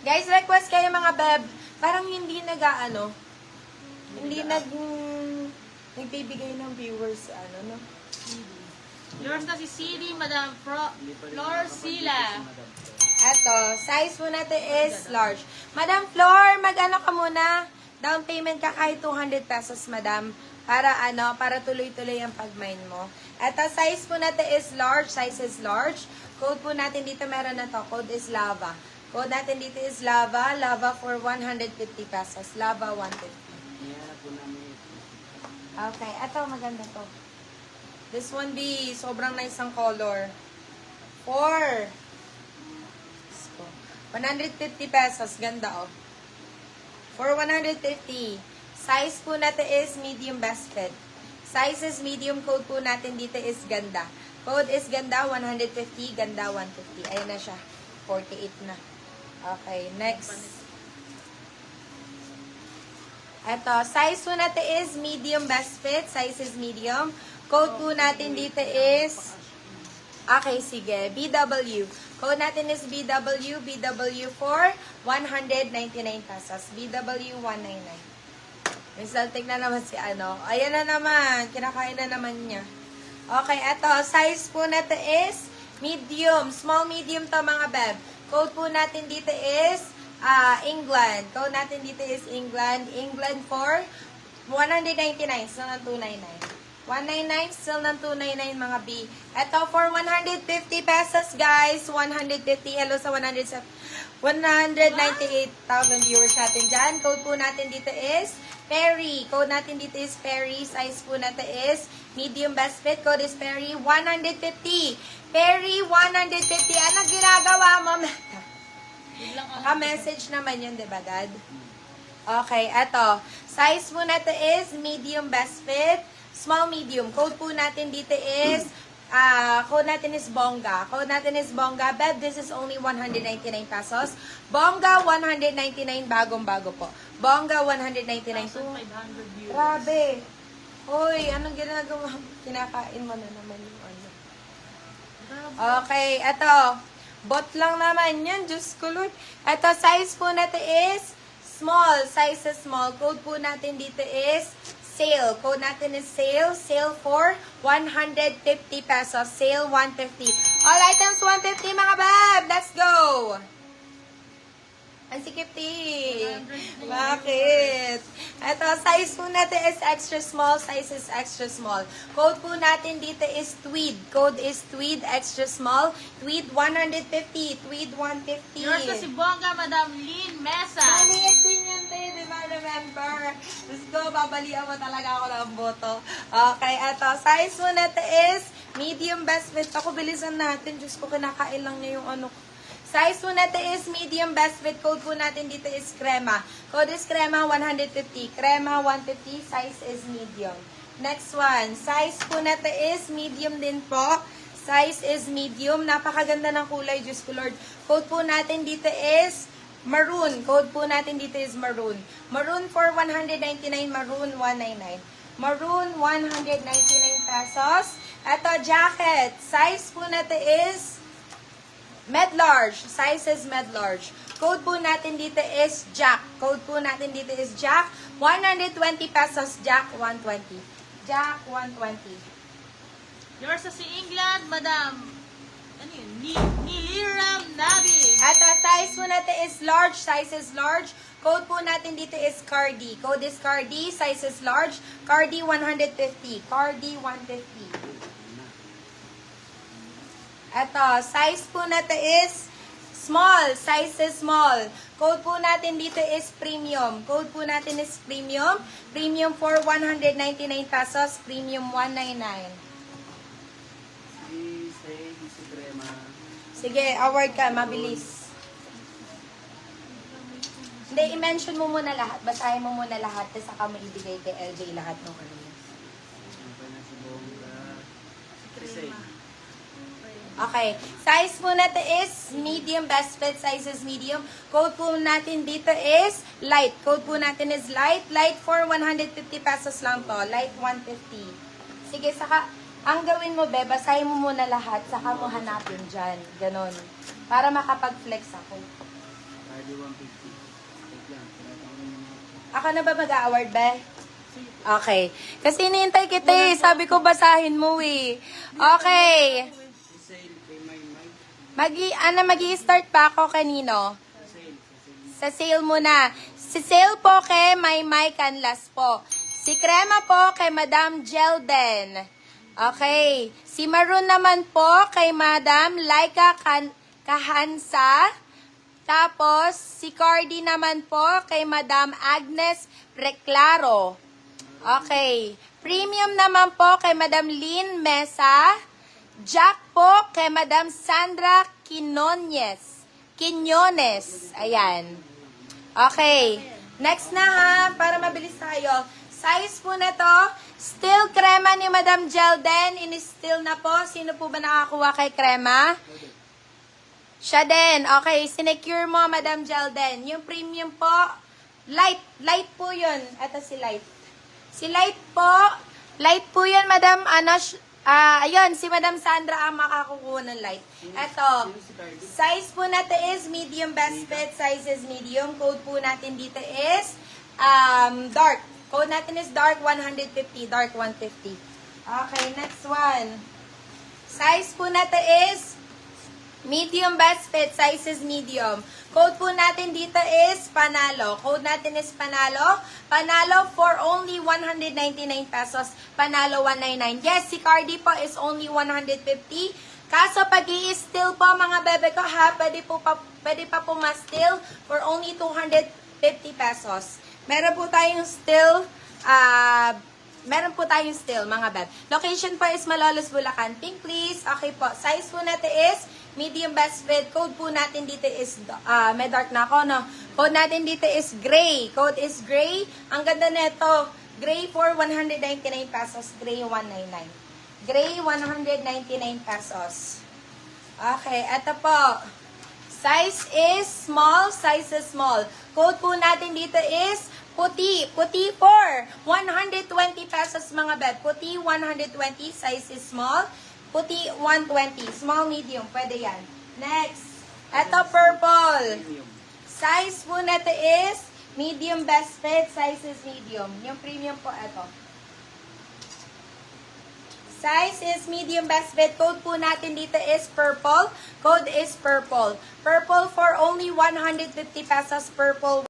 Guys, request kayo mga beb. Parang hindi nagbibigay ng viewers, no? Yours na si CD, Madam Flor Sila. Eto, size po natin is large. Madam Flor, mag-ano ka muna? Down payment ka kahit 200 pesos, madam. Para tuloy-tuloy ang pag-mine mo. Eto, size po natin is large. Size is large. Code po natin dito meron na to. Code is lava. Code natin dito is lava. Lava for 150 pesos. Lava 150. Okay, eto maganda to. This one be sobrang nice ang color. 150 pesos. Ganda, oh. For 150. Size po natin is medium best fit. Size is medium. Code po natin dito is ganda. Code is ganda 150. Ganda 150. Ayan na siya. 48 na. Okay, next. Ito, size po natin is medium best fit. Size is medium. Code po natin dito is, okay, sige, BW. Code natin is BW. BW for 199 pesos. BW 199. Result, tignan naman si ano. Ayan na naman. Kinakain na naman niya. Okay, ito. Size po natin is medium. Small, medium to mga beb. Code po natin dito is England. Code natin dito is England. England for 199. Still ng 299. 199, still ng 299 mga B. Ito for 150 pesos guys. 150. Hello sa 198,000 viewers natin dyan. Code po natin dito is Perry. Code natin dito is Perry. Size po natin is medium best fit. Code is Perry 150. Perry 150. Anong ginagawa mo? Naka-message naman yun, diba, Dad? Okay, eto. Size po natin is medium best fit. Small, medium. Code po natin dito is, code natin is Bongga. Code natin is Bongga. Beb, this is only 199 pesos. Bongga, 199. Bagong-bago po. Bongga, 199. Grabe. Hoy, anong ginagawa? Kinakain mo na naman yung ano. Okay, eto. Bot lang naman yan. Diyos ko, Lord. Eto, size po natin is small. Size is small. Code po natin dito is sale. Code natin is sale. Sale for 150 pesos. Sale 150. All items 150 mga bab. Let's go! Ang sikip Bakit? Ito, size po natin is extra small. Size is extra small. Code po natin dito is tweed. Code is tweed, extra small. Tweed 150. Tweed 150. Yours na si Bongga, Madam Lynn Mesa. Maliit din yan, te. Di ba, remember? Let's go. Babalian mo talaga ako ng boto. Okay, ito. Size po natin is medium best fit. Ako, bilisan natin. Diyos ko, kinakain lang niya yung ano. Size po natin is medium best fit. Code po natin dito is crema. Code is crema 150. Crema 150. Size is medium. Next one. Size po natin is medium din po. Size is medium. Napakaganda ng kulay. Diyos ko Lord. Code po natin dito is maroon. Code po natin dito is maroon. Maroon for 199. Maroon 199. Maroon 199 pesos. Ito jacket. Size po natin is med large. Size is med large. Code po natin dito is Jack. Code po natin dito is Jack. 120 pesos. Jack 120. Jack 120. Yours na si England, Madam ano yun? Niliram Nabi. At size po natin is large. Size is large. Code po natin dito is Cardi. Code is Cardi. Size is large. Cardi 150. Cardi 150. Ito, size po natin is small. Size is small. Code po natin dito is premium. Code po natin is premium. Premium for 199 pesos. Premium 199. Sige, award ka. Mabilis. Hindi, i-mention mo muna lahat. Basahin mo muna lahat. Tapos saka mo ibigay kay LJ lahat ng ano. Okay. Size po natin is medium. Best fit size is medium. Code po natin dito is light. Code po natin is light. Light for 150 pesos lang to. Light 150. Sige, saka, ang gawin mo, be, basahin mo muna lahat, saka mo hanapin dyan. Ganon. Para makapag-flex ako. Friday 150. Wait lang. Ako na ba mag-award, be? Okay. Kasi hinihintay kita eh. Sabi ko basahin mo eh. Okay. Sale kay May. Magi-start pa ako kanino? Sale. Sa sale muna. Si sale po kay May Canlas po. Si Crema po kay Madam Jelden. Okay. Si Maroon naman po kay Madam Laika Kahansa. Tapos, si Cardi naman po kay Madam Agnes Reclaro. Okay. Premium naman po kay Madam Lynn Mesa. Jack po kay Madam Sandra Quinones. Ayan. Okay. Next na ha, para mabilis tayo. Size po na to. Still crema ni Madam Jelden. In-still na po. Sino po ba nakakuha kay crema? Siya din. Okay, sinecure mo, Madam Jelden. Yung premium po, light. Light po yun. Ito si light. Si light po yun, Madam, ayun, si Madam Sandra ang makakukuha ng light. Ito, size po natin is medium. Best fit size is medium. Code po natin dito is dark. Code natin is dark 150. Dark 150. Okay, next one. Size po natin is medium. Best fit size is medium. Code po natin dito is panalo. Code natin is panalo. Panalo for only 199 pesos. Panalo 199. Yes, si Cardi po is only 150. Kaso pag i-steal po mga bebe ko ha, pwede pa po ma-steal for only 250 pesos. Meron po tayong steal, mga beb. Location po is Malolos, Bulacan. Pink please. Okay po. Size po natin is medium. Best fit. Code po natin dito is, may dark na ako, no? Code natin dito is gray. Code is gray. Ang ganda nito. Gray for 199 pesos. Gray 199. Gray 199 pesos. Okay. Ito po. Size is small. Size is small. Code po natin dito is puti. Puti for 120 pesos mga beb. Puti 120. Size is small. Puti 120. Small, medium. Pwede yan. Next. Ito purple. Size po natin is medium. Best fit. Size is medium. Yung premium po ito. Size is medium. Best fit. Code po natin dito is purple. Code is purple. Purple for only 150 pesos. Purple.